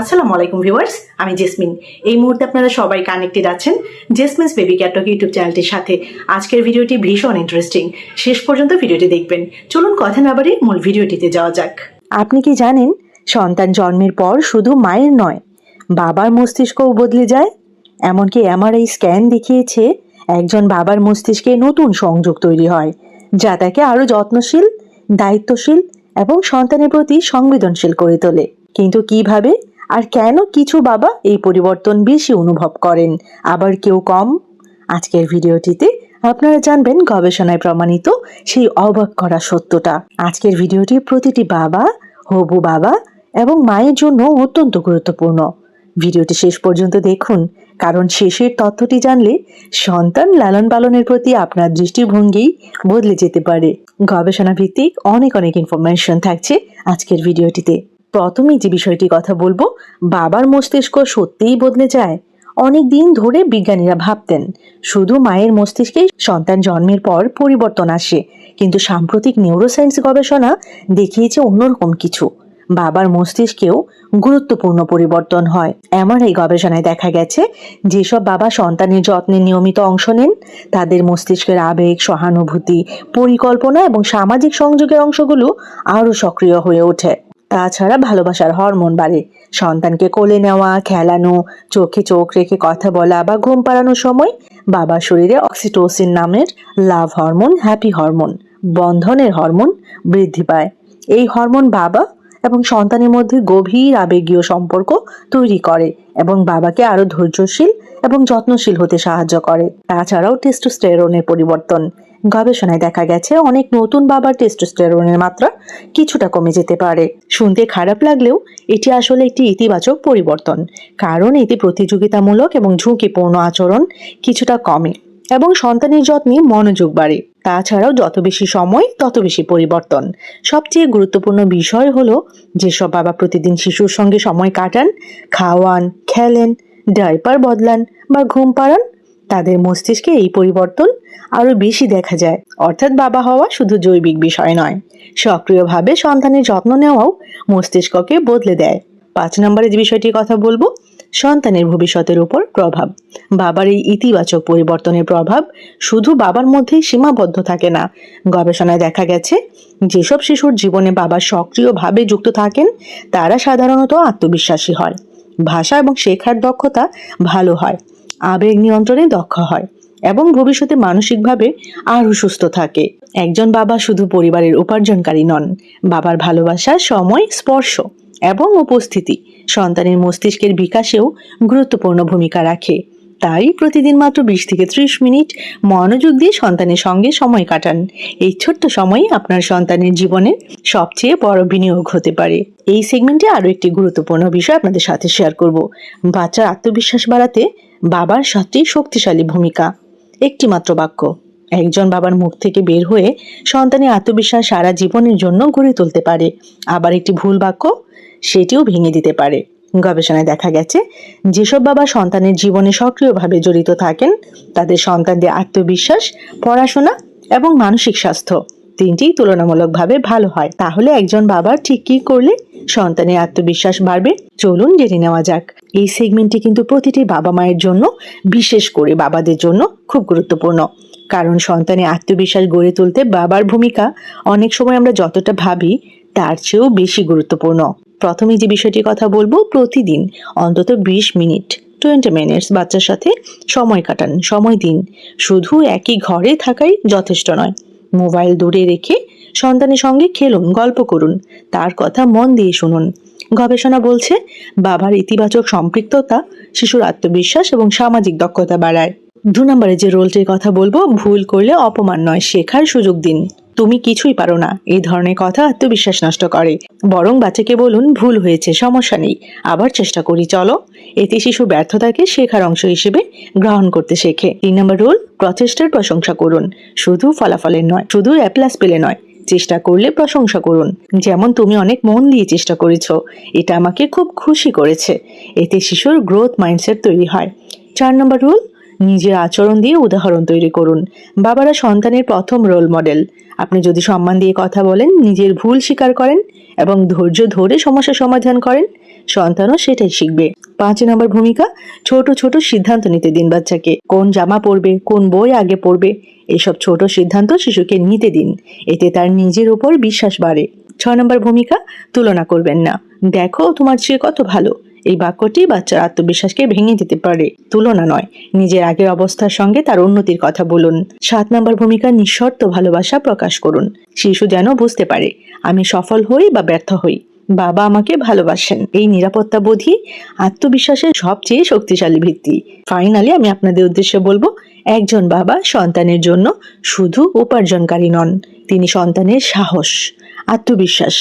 আসসালামু আলাইকুম ভিউয়ার্স, আমি জেসমিন। এই মুহূর্তে আপনারা সবাই কানেক্টেড আছেন জেসমিনস বেবি ক্যাটক ইউটিউব চ্যানেলটির সাথে। আজকের ভিডিওটি ভীষণ ইন্টারেস্টিং, শেষ পর্যন্ত ভিডিওটি দেখবেন। চলুন কথা না বাড়িয়ে মূল ভিডিওটিতে যাওয়া যাক। আপনি কি জানেন, সন্তান জন্মের পর শুধু মায়ের নয়, বাবার মস্তিষ্কও বদলে যায়। এমনকি এমআরআই স্ক্যান দেখিয়েছে একজন বাবার মস্তিষ্কে নতুন সংযোগ তৈরি হয়, যা তাকে আরো যত্নশীল, দায়িত্বশীল এবং সন্তানের প্রতি সংবেদনশীল করে তোলে। কিন্তু কিভাবে আর কেন কিছু বাবা এই পরিবর্তন বেশি অনুভব করেন, আবার কেউ কম? আজকের ভিডিওটিতে আপনারা জানবেন গবেষণায় প্রমাণিত সেই অবাক করা সত্যটা। আজকের ভিডিওটি প্রতিটি বাবা, হবু বাবা এবং মায়ের জন্য অত্যন্ত গুরুত্বপূর্ণ। ভিডিওটি শেষ পর্যন্ত দেখুন, কারণ শেষের তথ্যটি জানলে সন্তান লালন পালনের প্রতি আপনার দৃষ্টিভঙ্গি বদলে যেতে পারে। গবেষণা ভিত্তিক অনেক ইনফরমেশন থাকছে আজকের ভিডিওটিতে। প্রথমেই যে বিষয়টি কথা বলবো, বাবার মস্তিষ্ক সত্যিই বদলে যায়। অনেক দিন ধরে বিজ্ঞানীরা ভাবতেন শুধু মায়ের মস্তিষ্কেই সন্তান জন্মের পর পরিবর্তন আসে, কিন্তু সাম্প্রতিক নিউরোসায়েন্স গবেষণা দেখিয়েছে অন্যরকম কিছু। বাবার মস্তিষ্কেও গুরুত্বপূর্ণ পরিবর্তন হয়। এমআরআই গবেষণায় দেখা গেছে যেসব বাবা সন্তানের যত্নে নিয়মিত অংশ নেন, তাদের মস্তিষ্কের আবেগ, সহানুভূতি, পরিকল্পনা এবং সামাজিক সংযোগের অংশগুলো আরো সক্রিয় হয়ে ওঠে। তাছাড়া ভালোবাসার হরমোন বাড়ে। সন্তানকে কোলে নেওয়া, খেলানো, চোখে চোখ রেখে কথা বলা বা ঘুম পাড়ানোর সময় বাবার শরীরে অক্সিটোসিন নামের লাভ হরমোন, হ্যাপি হরমোন, বন্ধনের হরমোন বৃদ্ধি পায়। এই হরমোন বাবা এবং সন্তানের মধ্যে গভীর আবেগীয় সম্পর্ক তৈরি করে এবং বাবাকে আরো ধৈর্যশীল এবং যত্নশীল হতে সাহায্য করে। তাছাড়াও টেস্টোস্টেরনের পরিবর্তন। গবেষণায় দেখা গেছে অনেক নতুন বাবার টেস্টোস্টেরনের মাত্রা কিছুটা কমে যেতে পারে। শুনতে খারাপ লাগলেও এটি আসলে একটি ইতিবাচক পরিবর্তন, কারণ এতে প্রতিযোগিতামূলক এবং ঝুঁকিপূর্ণ আচরণ কিছুটা কমে এবং সন্তানের যত্নে মনোযোগ বাড়ে। তাছাড়াও যত বেশি সময় তত বেশি পরিবর্তন। সবচেয়ে গুরুত্বপূর্ণ বিষয় হলো, যেসব বাবা প্রতিদিন শিশুর সঙ্গে সময় কাটান, খাওয়ান, খেলেন, ডাইপার বদলান বা ঘুম পাড়ান, তাদের মস্তিষ্কে এই পরিবর্তন আরো বেশি দেখা যায়। অর্থাৎ বাবা হওয়া শুধু জৈবিক বিষয় নয়, সক্রিয়ভাবে সন্তানের যত্ন নেওয়াও মস্তিষ্ককে বদলে দেয়। 5 নম্বরে যে বিষয়টির কথা বলবো, সন্তানের ভবিষ্যতের উপর প্রভাব। বাবার এই ইতিবাচক পরিবর্তনের প্রভাব শুধু বাবার মধ্যেই সীমাবদ্ধ থাকে না। গবেষণায় দেখা গেছে যেসব শিশুর জীবনে বাবা সক্রিয়ভাবে যুক্ত থাকেন, তারা সাধারণত আত্মবিশ্বাসী হয়, ভাষা এবং শেখার দক্ষতা ভালো হয়, আবেগ নিয়ন্ত্রণে দক্ষ হয় এবং ভবিষ্যতে মানসিকভাবে আরও সুস্থ থাকে। একজন বাবা শুধু পরিবারের উপার্জনকারী নন, বাবার ভালোবাসা, সময়, স্পর্শ এবং উপস্থিতি সন্তানের মস্তিষ্কের বিকাশেও গুরুত্বপূর্ণ ভূমিকা রাখে। তাই প্রতিদিন মাত্র 20 থেকে 30 মিনিট মনোযোগ দিয়ে সন্তানের সঙ্গে সময় কাটান। এই ছোট্ট সময়ই আপনার সন্তানের জীবনে সবচেয়ে বড় বিনিয়োগ হতে পারে। এই সেগমেন্টে আরো একটি গুরুত্বপূর্ণ বিষয় আপনাদের সাথে শেয়ার করব। বাচ্চার আত্মবিশ্বাস বাড়াতে বাবার সবচেয়ে শক্তিশালী ভূমিকা। একটি মাত্র বাক্য একজন বাবার মুখ থেকে বের হয়ে সন্তানের আত্মবিশ্বাস সারা জীবনের জন্য গড়ে তুলতে পারে। আবার একটি ভুল বাক্য সেটিও ভেঙে দিতে পারে। গবেষণায় দেখা গেছে যেসব বাবা সন্তানের জীবনে সক্রিয়ভাবে জড়িত থাকেন, তাদের সন্তানদের আত্মবিশ্বাস, পড়াশোনা এবং মানসিক স্বাস্থ্য তিনটি তুলনামূলকভাবে ভালো হয়। তাহলে একজন বাবা ঠিক কি করলে সন্তানের আত্মবিশ্বাস বাড়বে, চলুন জেনে নেওয়া যাক। এই সেগমেন্টটি কিন্তু প্রতিটি বাবা মায়ের জন্য, বিশেষ করে বাবাদের জন্য খুব গুরুত্বপূর্ণ, কারণ সন্তানের আত্মবিশ্বাস গড়ে তুলতে বাবার ভূমিকা অনেক সময় আমরা যতটা ভাবি তার চেয়েও বেশি গুরুত্বপূর্ণ। প্রথমে যে বিষয়টির কথা বলবো, প্রতিদিন অন্তত 20 মিনিট 20 মিনিটস বাচ্চার সাথে সময় কাটান, সময় দিন। শুধু একই ঘরে থাকাই যথেষ্ট নয়। মোবাইল দূরে রেখে সন্তানের সঙ্গে খেলুন, গল্প করুন, তার কথা মন দিয়ে শুনুন। গবেষণা বলছে বাবার ইতিবাচক সম্পৃক্ততা শিশুর আত্মবিশ্বাস এবং সামাজিক দক্ষতা বাড়ায়। 2 নম্বরে যে রোলটির কথা বলবো, ভুল করলে অপমান নয়, শেখার সুযোগ দিন। তুমি কিছুই পারো না, এই ধরনের কথা আত্মবিশ্বাস নষ্ট করে। বরং বাচ্চাকে বলুন, ভুল হয়েছে, সমস্যা নেই, আবার চেষ্টা করি চলো। এতে শিশু ব্যর্থতাকে শেখার অংশ হিসেবে গ্রহণ করতে শেখে। 3 নম্বর রুল, প্রচেষ্টার প্রশংসা করুন, শুধু ফলাফলের নয়, শুধু অ্যাপ্লাস পেলে নয়, চেষ্টা করলে প্রশংসা করুন। যেমন, তুমি অনেক মন দিয়ে চেষ্টা করেছো, এটা আমাকে খুব খুশি করেছে। এতে শিশুর গ্রোথ মাইন্ডসেট তৈরি হয়। 4 নম্বর রুল, নিজের আচরণ দিয়ে উদাহরণ তৈরি করুন। বাবারা সন্তানের প্রথম রোল মডেল। আপনি যদি সম্মান দিয়ে কথা বলেন, নিজের ভুল স্বীকার করেন এবং ধৈর্য ধরে সমস্যা সমাধান করেন, সন্তানও সেটাই শিখবে। 5 নম্বর ভূমিকা, ছোট ছোট সিদ্ধান্ত নিতে দিন বাচ্চাকে। কোন জামা পরবে, কোন বই আগে পড়বে, এসব ছোট সিদ্ধান্ত শিশুকে নিতে দিন। এতে তার নিজের উপর বিশ্বাস বাড়ে। 6 নম্বর ভূমিকা, তুলনা করবেন না। দেখো তোমার চেয়ে কত ভালো, এই বাক্যটি বাচ্চার আত্মবিশ্বাসকে ভেঙে দিতে পারে। তুলনা নয়, নিজের আগের অবস্থার সঙ্গে তার উন্নতির কথা বলুন। 7 নম্বর ভূমিকা, নিঃশর্ত ভালোবাসা প্রকাশ করুন। শিশু যেন বুঝতে পারে, আমি সফল হই বা ব্যর্থ হই, বাবা আমাকে ভালোবাসেন। এই নিরাপত্তা বোধই আত্মবিশ্বাসের সবচেয়ে শক্তিশালী ভিত্তি। ফাইনালি আমি আপনাদের উদ্দেশ্যে বলবো, একজন বাবা সন্তানের জন্য শুধু উপার্জনকারী নন, তিনি সন্তানের সাহস, আত্মবিশ্বাস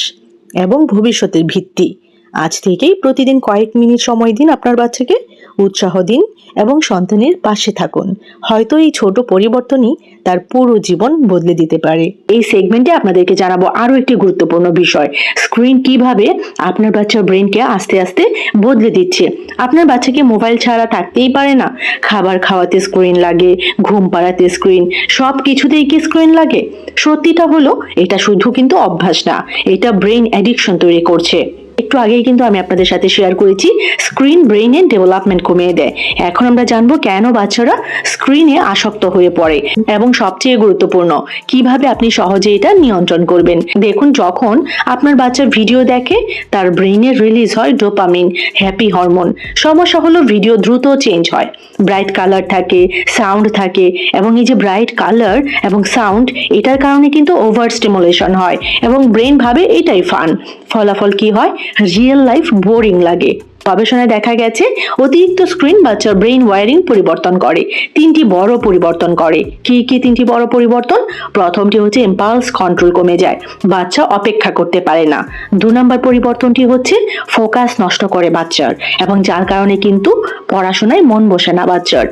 এবং ভবিষ্যতের ভিত্তি। আজ থেকেই প্রতিদিন কয়েক মিনিট সময় দিন আপনার বাচ্চাকে, উৎসাহ দিন এবং সন্তানের পাশে থাকুন। হয়তো এই ছোট পরিবর্তনই তার পুরো জীবন বদলে দিতে পারে। এই সেগমেন্টে আপনাদেরকে জানাবো আরো একটি গুরুত্বপূর্ণ বিষয়, স্ক্রিন কিভাবে আপনার বাচ্চার ব্রেনকে আস্তে আস্তে বদলে দিচ্ছে। আপনার বাচ্চাকে মোবাইল ছাড়া থাকতেই পারে না, খাবার খাওয়াতে স্ক্রিন লাগে, ঘুম পাড়াতে স্ক্রিন, সব কিছুতেই কি স্ক্রিন লাগে? সত্যিটা হলো, এটা শুধু কিন্তু অভ্যাস না, এটা ব্রেন অ্যাডিকশন তৈরি করছে। একটু আগেই কিন্তু আমি আপনাদের সাথে শেয়ার করেছি স্ক্রিন ব্রেইনের ডেভেলপমেন্ট কমিয়ে দেয়। এখন আমরা জানবো কেন বাচ্চারা স্ক্রিনে আসক্ত হয়ে পড়ে এবং সবচেয়ে গুরুত্বপূর্ণ, কিভাবে আপনি সহজে এটা নিয়ন্ত্রণ করবেন। দেখুন, যখন আপনার বাচ্চা ভিডিও দেখে তার ব্রেইনে রিলিজ হয় ডোপামিন, হ্যাপি হরমোন। সমস্যা হলো ভিডিও দ্রুত চেঞ্জ হয়, ব্রাইট কালার থাকে, সাউন্ড থাকে, এবং এই যে ব্রাইট কালার এবং সাউন্ড, এটার কারণে কিন্তু ওভার স্টিমুলেশন হয় এবং ব্রেন ভাবে এটাই ফান। ফলাফল কি হয়? রিয়েল লাইফ বোরিং লাগে। গবেষণায় দেখা গেছে অতিরিক্ত স্ক্রিন বাচ্চার ব্রেইন ওয়ারিং পরিবর্তন করে। 3টি বড় পরিবর্তন করে। কি কি 3টি বড় পরিবর্তন? প্রথমটি হচ্ছে ইম্পালস কন্ট্রোল কমে যায়, বাচ্চা অপেক্ষা করতে পারে না। 2 নম্বর পরিবর্তনটি হচ্ছে ফোকাস নষ্ট করে বাচ্চার, এবং যার কারণে কিন্তু পড়াশোনায় মন বসে না বাচ্চার।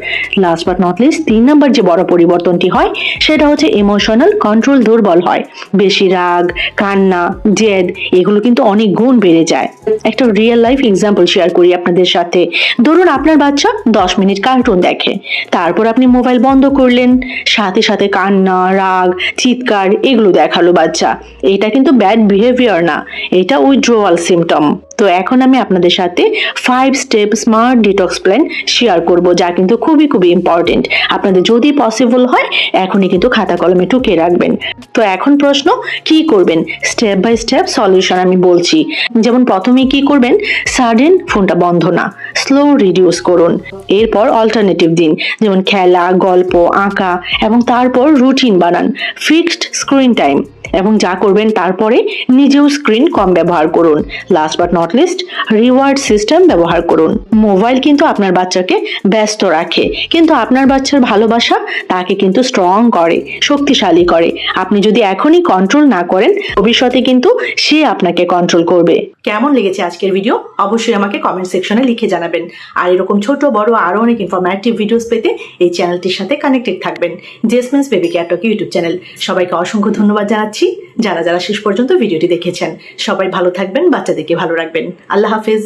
লাস্ট বাট নট লিস্ট, 3 নম্বর যে বড় পরিবর্তনটি হয় সেটা হচ্ছে ইমোশনাল কন্ট্রোল দুর্বল হয়। বেশি রাগ, কান্না, জেদ, এগুলো কিন্তু অনেক গুণ বেড়ে যায়। একটা রিয়েল লাইফ এক্সাম্পল শেয়ার করি আপনাদের সাথে। ধরুন আপনার বাচ্চা 10 মিনিট কার্টুন দেখে, তারপর আপনি মোবাইল বন্ধ করলেন, সাথে সাথে কান্না, রাগ, চিৎকার এগুলো দেখালো বাচ্চা। এটা কিন্তু ব্যাড বিহেভিয়ার না, এটা উইথড্রোয়াল সিমটম। তো এখন আমি আপনাদের সাথে 5 step smart detox plan share করব, যা কিন্তু খুবই খুবই ইম্পর্টেন্ট। আপনাদের যদি পসিবল হয় এখনই কিন্তু খাতা কলমে টুকে রাখবেন। তো এখন প্রশ্ন, কি করবেন? স্টেপ বাই স্টেপ সলিউশন আমি বলছি। যেমন প্রথমে কি করবেন? সাডেন ফোনটা বন্ধ না, স্লো রিডিউস করুন। এরপর অল্টারনেটিভ দিন, যেমন খেলা, গল্প, আঁকা, এবং তারপর রুটিন বানান, ফিক্সড স্ক্রিন টাইম, এবং যা করবেন তারপরে নিজেও স্ক্রিন কম ব্যবহার করুন। Last but not list, reward system ব্যবহার করুন। মোবাইল কিন্তু আপনার বাচ্চাকে ব্যস্ত রাখে, কিন্তু আপনার বাচ্চার ভালোবাসা তাকে কিন্তু স্ট্রং করে, শক্তিশালী করে। আপনি যদি এখনই কন্ট্রোল না করেন, ভবিষ্যতে কিন্তু সে আপনাকে কন্ট্রোল করবে। কেমন লেগেছে আজকের ভিডিও অবশ্যই আমাকে কমেন্ট সেকশনে লিখে জানাবেন। আর এরকম ছোট বড় আরো অনেক ইনফরমেটিভ ভিডিওস পেতে এই চ্যানেলটির সাথে কানেক্টেড থাকবেন। Jesmin's baby care talk YouTube channel. সবাইকে অসংখ্য ধন্যবাদ জানাচ্ছি যারা যারা শেষ পর্যন্ত ভিডিওটি দেখেছেন। সবাই ভালো থাকবেন, বাচ্চাদেরকে ভালো রাখবেন। আল্লাহ হাফেজ।